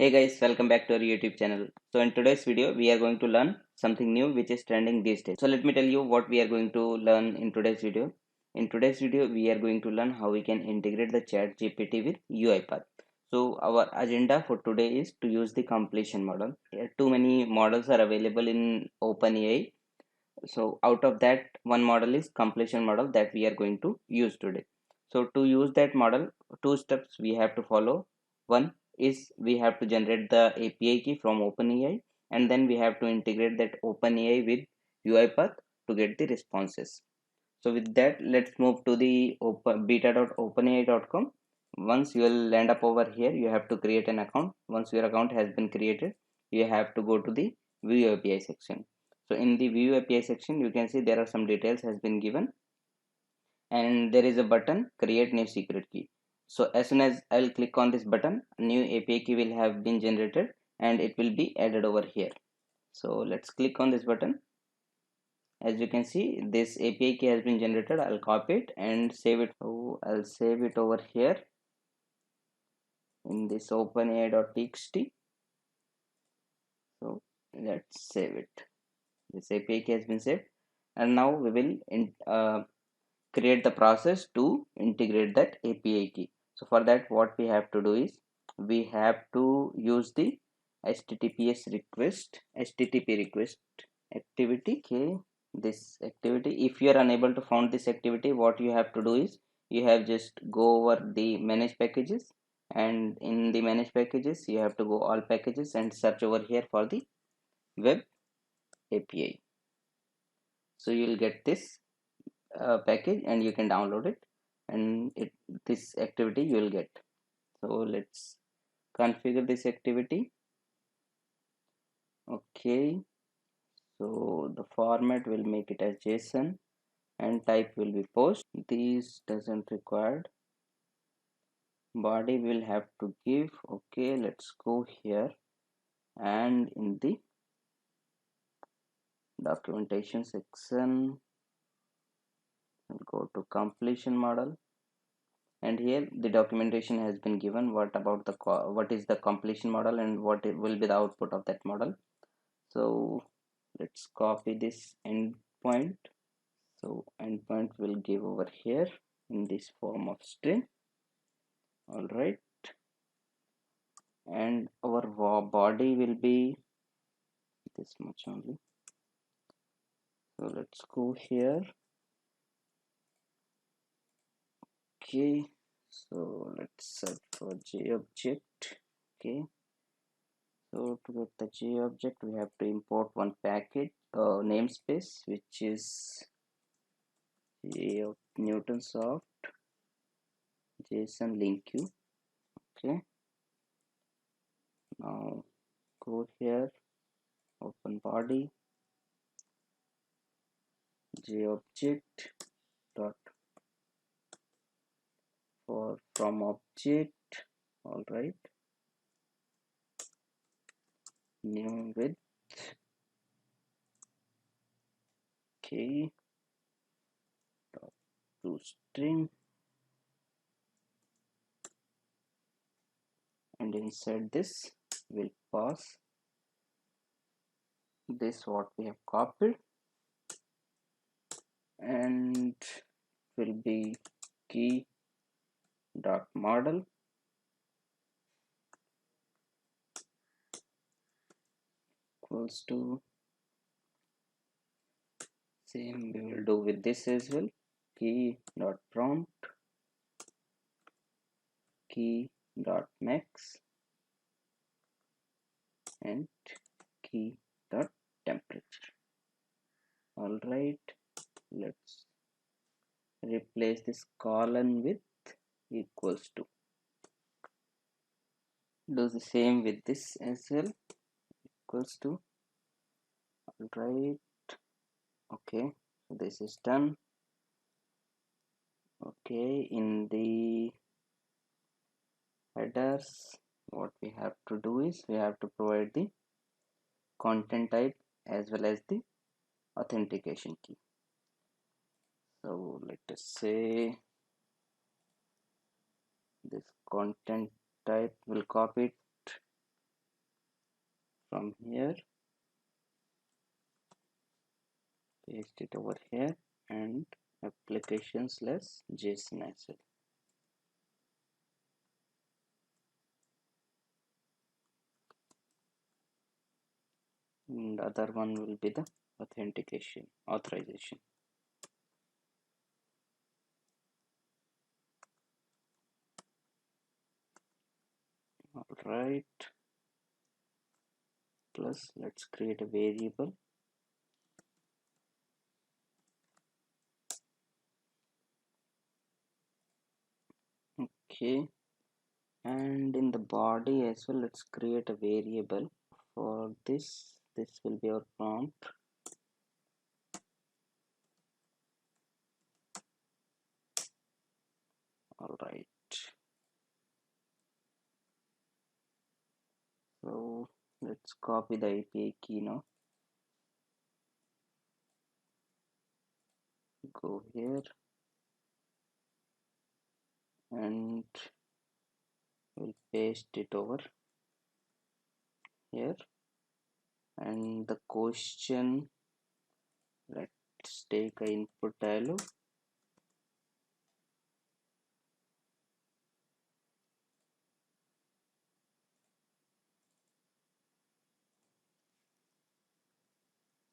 Hey guys, welcome back to our YouTube channel. So in today's video, we are going to learn something new which is trending these days. So let me tell you what we are going to learn in today's video. In today's video, we are going to learn how we can integrate the chat GPT with UiPath. So our agenda for today is to use the completion model. Too many models are available in OpenAI. So out of that, one model is completion model that we are going to use today. So to use that model, two steps we have to follow. One is we have to generate the API key from OpenAI, and then we have to integrate that OpenAI with UiPath to get the responses. So with that, let's move to the beta.openai.com. Once you will land up over here, you have to create an account. Once your account has been created, you have to go to the view API section. So in the view API section, you can see there are some details has been given, and there is a button create new secret key. So as soon as I'll click on this button, new API key will have been generated and it will be added over here. So let's click on this button. As you can see, this API key has been generated. I'll copy it and save it. So I'll save it over here in this openai.txt. So let's save it. This API key has been saved, and now we will create the process to integrate that API key. So for that, what we have to do is we have to use the HTTP request activity. Okay, this activity, if you are unable to find this activity, what you have to do is you have just go over the manage packages, and in the manage packages you have to go all packages and search over here for the web API. So you will get this package and you can download it, and this activity you will get. So let's configure this activity. Okay, so the format will make it as JSON and type will be post. These doesn't required. Body will have to give. Okay, let's go here, and in the documentation section I'll go to completion model, and here the documentation has been given what about the what is the completion model and what it will be the output of that model. So let's copy this endpoint. So endpoint will give over here in this form of string. All right, and our body will be this much only. So let's go here. Okay, so let's search for JObject. Okay, so to get the JObject, we have to import one package namespace, which is Newtonsoft JSON link queue. Okay, now go here, open body, JObject dot for from object. All right, new with okay dot to string, and inside this we'll pass this what we have copied, and will be key dot model equals to same we will do with this as well, key dot prompt key dot max and key dot temperature. All right, let's replace this colon with equals to. Do the same with this as well, equals to. All right, okay, so this is done. Okay, in the headers what we have to do is we have to provide the content type as well as the authentication key. So let us say this content type will copy it from here, paste it over here, and application/JSON as well. And other one will be the authorization. All right, plus let's create a variable. Okay, and in the body as well, let's create a variable for this. This will be our prompt. All right, so let's copy the API key now. Go here and we'll paste it over here, and the question, let's take a input value.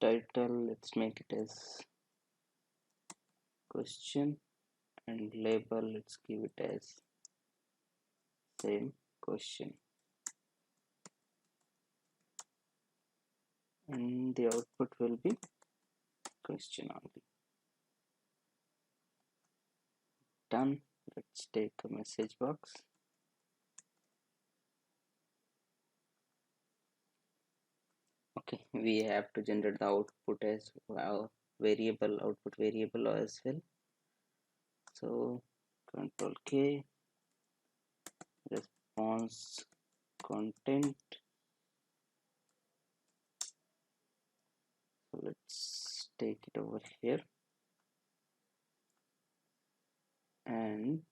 Title, let's make it as question, and label, let's give it as same question, and the output will be question only. Done. Let's take a message box. Okay, we have to generate the output as well, output variable as well. So Control K, response content. So let's take it over here and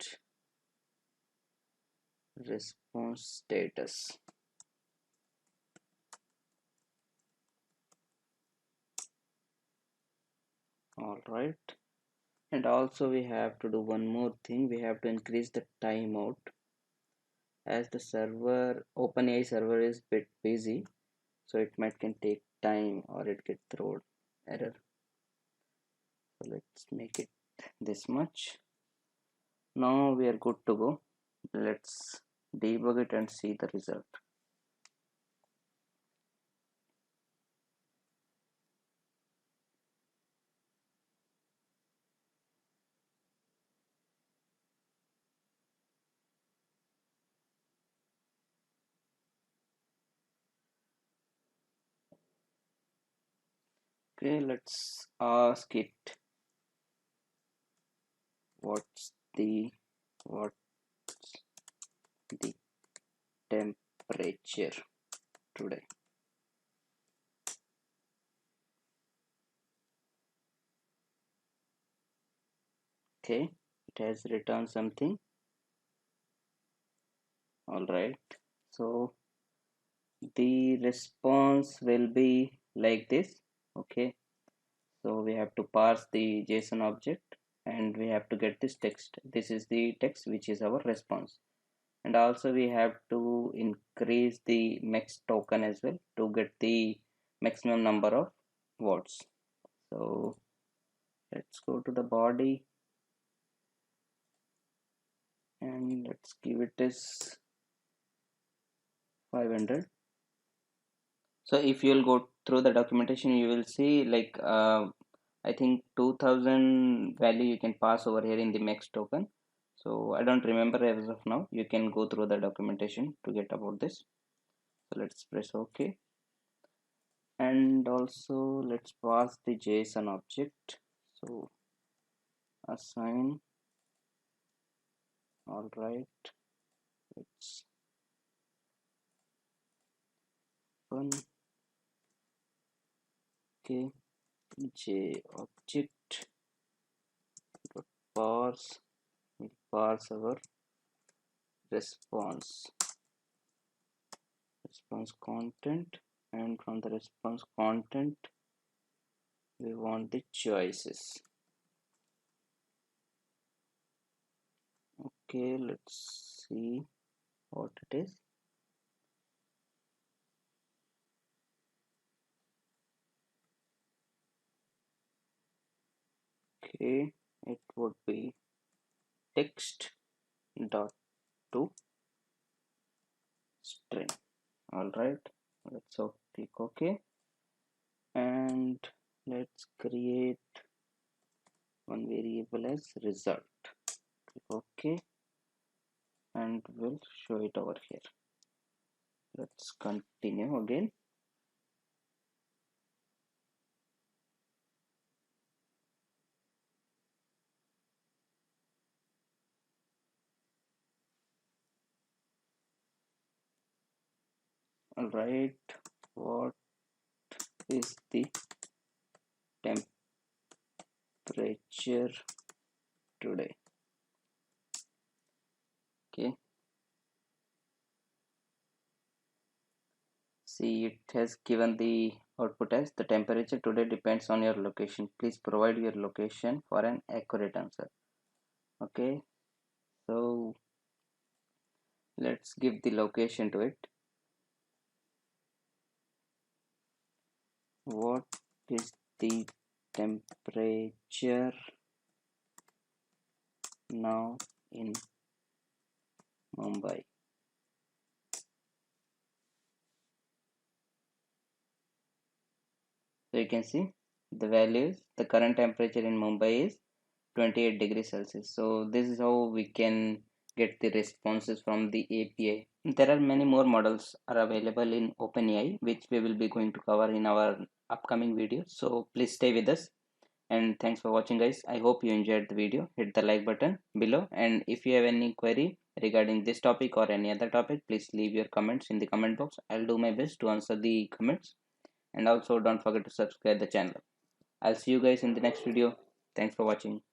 response status. All right, and also we have to do one more thing. We have to increase the timeout, as the server, OpenAI server, is bit busy, so it can take time or it get thrown error. So let's make it this much. Now we are good to go. Let's debug it and see the result. Okay, let's ask it what's the temperature today. Okay, it has returned something. All right, so the response will be like this. Okay, so we have to parse the JSON object and we have to get this text. This is the text which is our response, and also we have to increase the max token as well to get the maximum number of words. So let's go to the body and let's give it as 500. So if you'll go through the documentation, you will see like I think 2000 value you can pass over here in the max token. So I don't remember as of now. You can go through the documentation to get about this. So let's press OK, and also let's pass the JSON object. So assign. All right, let's run. Okay, J object dot parse, will parse our response content. and from the response content we want the choices. Okay, let's see what it is. Okay, it would be text dot to string. All right, let's click OK, and let's create one variable as result. Click OK, and we'll show it over here. Let's continue again. All right, what is the temperature today? Okay, see, it has given the output as the temperature today depends on your location. Please provide your location for an accurate answer. Okay, so let's give the location to it. What is the temperature now in Mumbai? So you can see the values. The current temperature in Mumbai is 28 degrees Celsius. So this is how we can get the responses from the API. There are many more models are available in OpenAI, which we will be going to cover in our upcoming video. So please stay with us, and thanks for watching, guys. I hope you enjoyed the video. Hit the like button below, and if you have any query regarding this topic or any other topic, please leave your comments in the comment box. I'll do my best to answer the comments, and also don't forget to subscribe the channel. I'll see you guys in the next video. Thanks for watching.